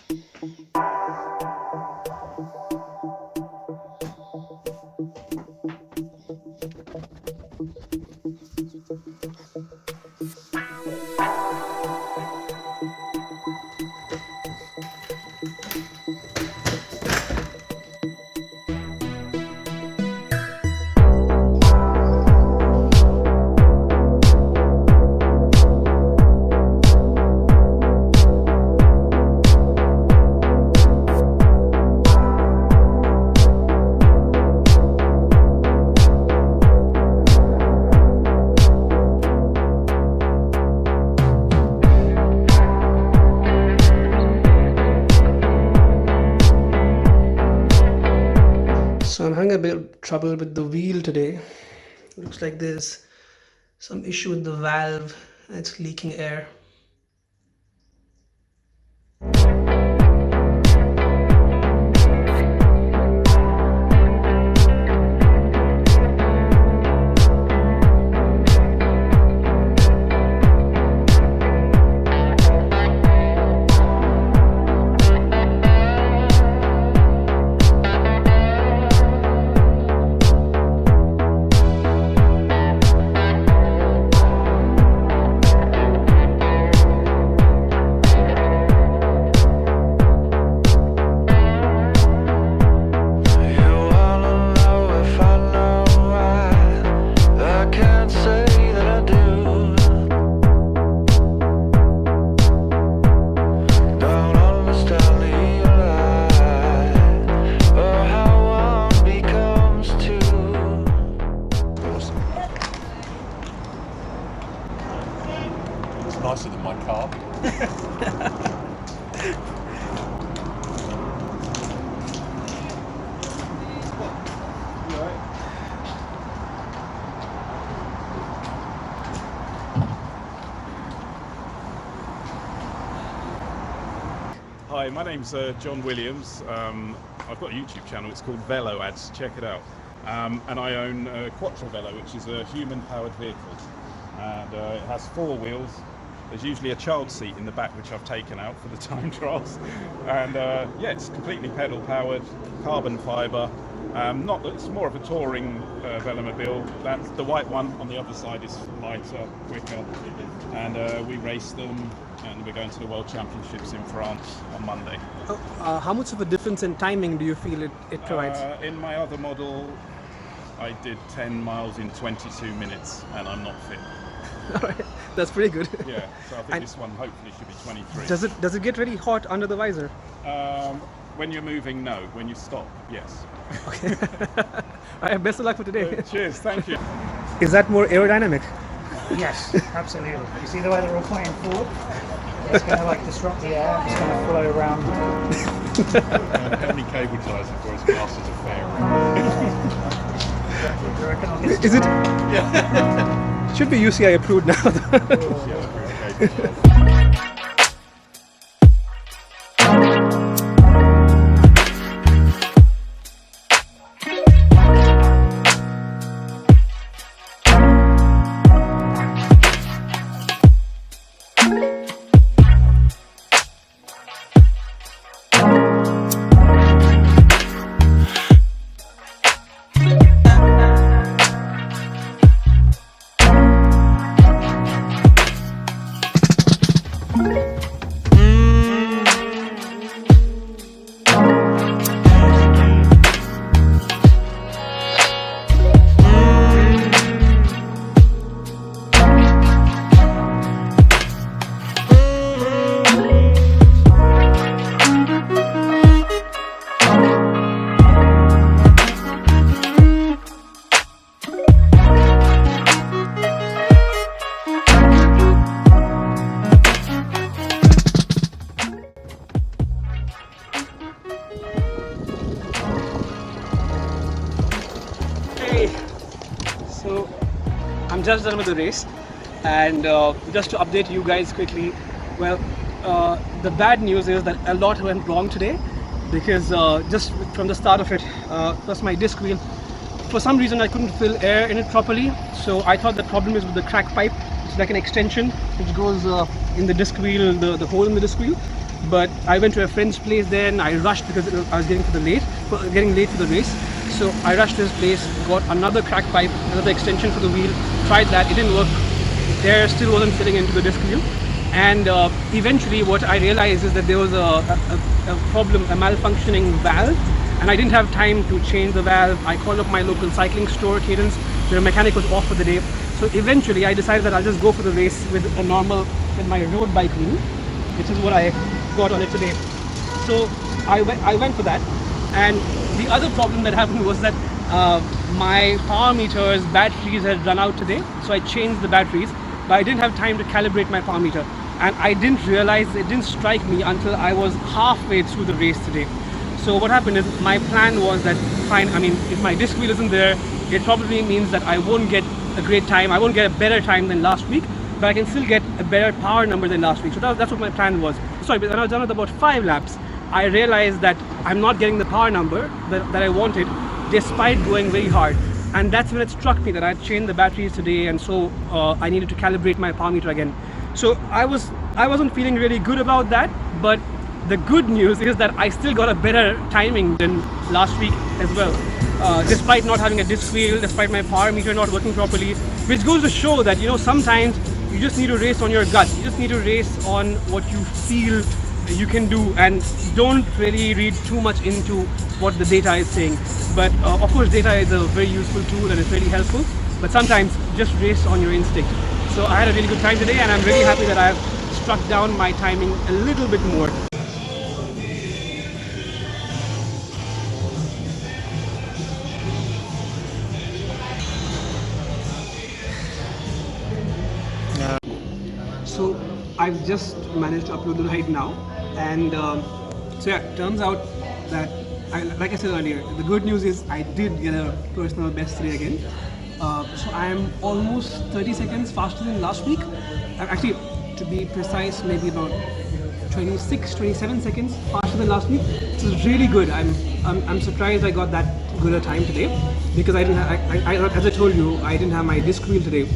So I'm having a bit of trouble with the wheel today. Looks like there's some issue with the valve and it's leaking air. Nicer than my car. Hi, my name's John Williams. I've got a YouTube channel, it's called Velo Ads, check it out. And I own Quattro Velo, which is a human-powered vehicle. And it has 4 wheels. There's usually a child seat in the back, which I've taken out for the time trials. And yeah, it's completely pedal powered, carbon fibre. It's more of a touring velomobile. That's the white one on the other side is lighter, quicker. And we race them, and we're going to the World Championships in France on Monday. How much of a difference in timing do you feel it provides? In my other model, I did 10 miles in 22 minutes, and I'm not fit. Alright, that's pretty good. Yeah, so I think this one hopefully should be 23. Does it get really hot under the visor? When you're moving, no. When you stop, yes. Okay. Alright, best of luck for today. Cheers, thank you. Is that more aerodynamic? Yes, absolutely. You see the way they're all playing forward? It's going to like disrupt the air, it's going to flow around. How many cable ties for his glasses are fair? Is it? Yeah. Should be UCI approved now. So I'm just done with the race, and just to update you guys quickly, well, the bad news is that a lot went wrong today, because just from the start of it, plus my disc wheel, for some reason I couldn't fill air in it properly. So I thought the problem is with the crack pipe. It's like an extension which goes in the disc wheel, the hole in the disc wheel. But I went to a friend's place then. I rushed because I was getting late for the race. So I rushed to his place, got another crack pipe, another extension for the wheel, tried that, it didn't work. There still wasn't fitting into the disc wheel. And eventually what I realized is that there was a problem, a malfunctioning valve, and I didn't have time to change the valve. I called up my local cycling store, Cadence. Their mechanic was off for the day. So eventually I decided that I'll just go for the race with my road bike wheel, which is what I got on it today. So I went for that. And the other problem that happened was that my power meter's batteries had run out today. So I changed the batteries, but I didn't have time to calibrate my power meter. And I didn't realize, it didn't strike me until I was halfway through the race today. So what happened is, my plan was that, fine, I mean, if my disc wheel isn't there, it probably means that I won't get a great time, I won't get a better time than last week, but I can still get a better power number than last week. So that's what my plan was. Sorry, but when I was done with about 5 laps, I realized that I'm not getting the power number that I wanted, despite going very hard. And that's when it struck me that I had changed the batteries today, and so I needed to calibrate my power meter again. So I wasn't feeling really good about that, but the good news is that I still got a better timing than last week as well. Despite not having a disc wheel, despite my power meter not working properly, which goes to show that, you know, sometimes you just need to race on your gut. You just need to race on what you feel you can do, and don't really read too much into what the data is saying. But of course, data is a very useful tool and it's really helpful, but sometimes just race on your instinct. So I had a really good time today, and I'm really happy that I've struck down my timing a little bit more. So I've just managed to upload the ride now, and so yeah, turns out that, like I said earlier, the good news is I did get a personal best today again. So I am almost 30 seconds faster than last week. Actually, to be precise, maybe about 27 seconds faster than last week. This is really good. I'm surprised I got that good a time today, because I didn't have, as I told you, I didn't have my disc wheel today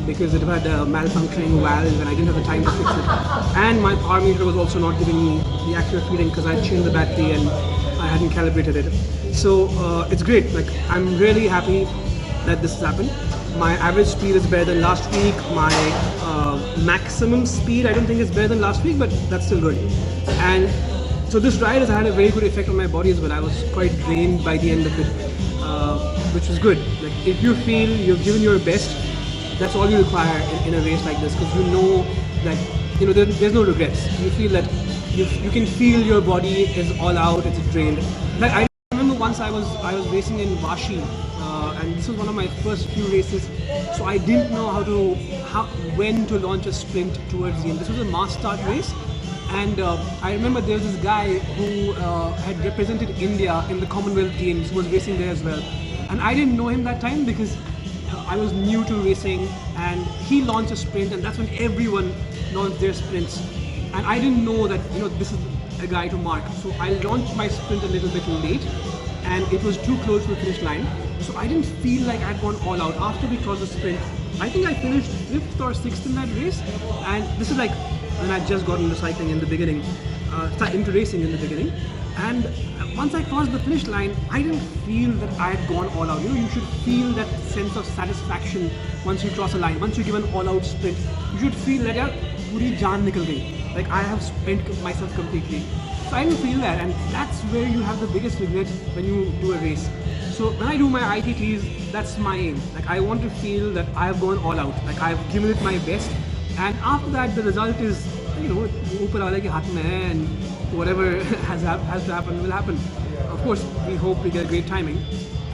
because it had a malfunctioning valve and I didn't have the time to fix it. And my power meter was also not giving me the accurate reading because I changed the battery and I hadn't calibrated it. So it's great. Like, I'm really happy that this has happened. My average speed is better than last week. My maximum speed I don't think is better than last week, but that's still good. And so this ride has had a very good effect on my body as well. I was quite drained by the end of it, which was good. Like, if you feel you've given your best, that's all you require in a race like this, because you know that, you know, there's no regrets. You feel that you can feel your body is all out, it's drained. Like, I remember once I was racing in Vashi, and this was one of my first few races, so I didn't know when to launch a sprint towards the end. This was a mass start race, and I remember there was this guy who had represented India in the Commonwealth Games, who was racing there as well, and I didn't know him that time because I was new to racing, and he launched a sprint, and that's when everyone launched their sprints, and I didn't know that, you know, this is a guy to mark. So I launched my sprint a little bit late, and it was too close to the finish line, so I didn't feel like I'd gone all out. After we crossed the sprint, I think I finished 5th or 6th in that race, and this is like when I just got into cycling in the beginning, into racing in the beginning, and once I crossed the finish line, I didn't feel that I had gone all out. You know, you should feel that sense of satisfaction once you cross a line, once you give an all-out sprint. You should feel that, yaar, puri jaan nikal gayi. Like, I have spent myself completely. So I didn't feel that, and that's where you have the biggest regret when you do a race. So when I do my ITTs, that's my aim. Like, I want to feel that I've gone all out. Like, I've given it my best, and after that, the result is, you know, upar wale ke haath mein hai, and whatever has to happen will happen. Of course, we hope we get great timing,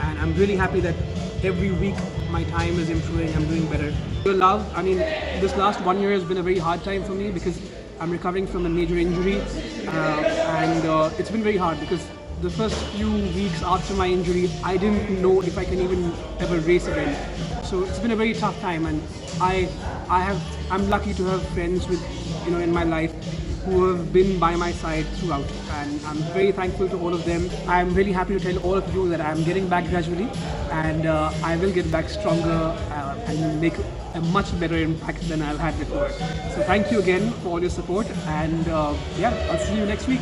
and I'm really happy that every week my time is improving, I'm doing better. Your love, I mean, this last 1 year has been a very hard time for me because I'm recovering from a major injury, and it's been very hard because the first few weeks after my injury, I didn't know if I can even ever race again. So it's been a very tough time, and I'm lucky to have friends with, you know, in my life who have been by my side throughout, and I'm very thankful to all of them. I'm really happy to tell all of you that I'm getting back gradually, and I will get back stronger and make a much better impact than I've had before. So thank you again for all your support, and yeah, I'll see you next week.